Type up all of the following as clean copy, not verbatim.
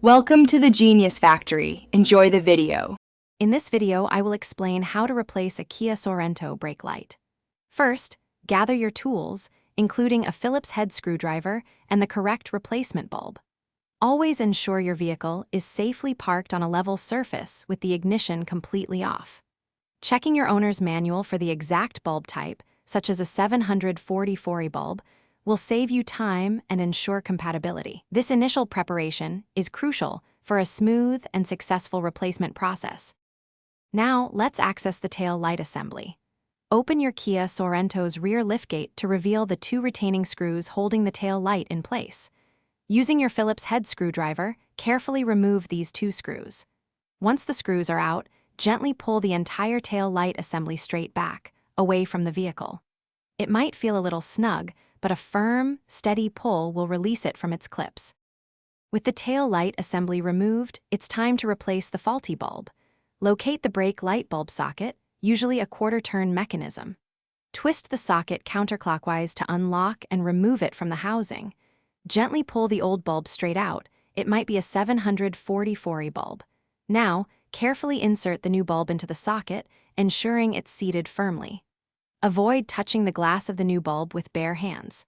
Welcome to the Genius Factory. Enjoy the video. In this video, I will explain how to replace a Kia Sorento brake light. First, gather your tools, including a Phillips head screwdriver and the correct replacement bulb. Always ensure your vehicle is safely parked on a level surface with the ignition completely off. Checking your owner's manual for the exact bulb type, such as a 740 bulb, will save you time and ensure compatibility. This initial preparation is crucial for a smooth and successful replacement process. Now, let's access the tail light assembly. Open your Kia Sorento's rear liftgate to reveal the two retaining screws holding the tail light in place. Using your Phillips head screwdriver, carefully remove these two screws. Once the screws are out, gently pull the entire tail light assembly straight back, away from the vehicle. It might feel a little snug, but a firm, steady pull will release it from its clips. With the tail light assembly removed, it's time to replace the faulty bulb. Locate the brake light bulb socket, usually a quarter-turn mechanism. Twist the socket counterclockwise to unlock and remove it from the housing. Gently pull the old bulb straight out. It might be a 740 bulb. Now, carefully insert the new bulb into the socket, ensuring it's seated firmly. Avoid touching the glass of the new bulb with bare hands.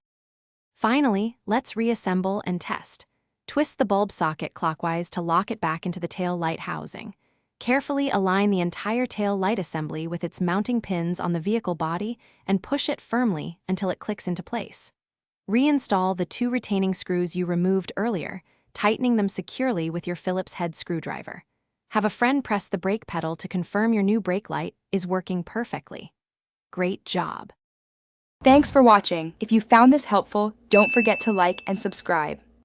Finally, let's reassemble and test. Twist the bulb socket clockwise to lock it back into the tail light housing. Carefully align the entire tail light assembly with its mounting pins on the vehicle body and push it firmly until it clicks into place. Reinstall the two retaining screws you removed earlier, tightening them securely with your Phillips head screwdriver. Have a friend press the brake pedal to confirm your new brake light is working perfectly. Great job! Thanks for watching. If you found this helpful, don't forget to like and subscribe.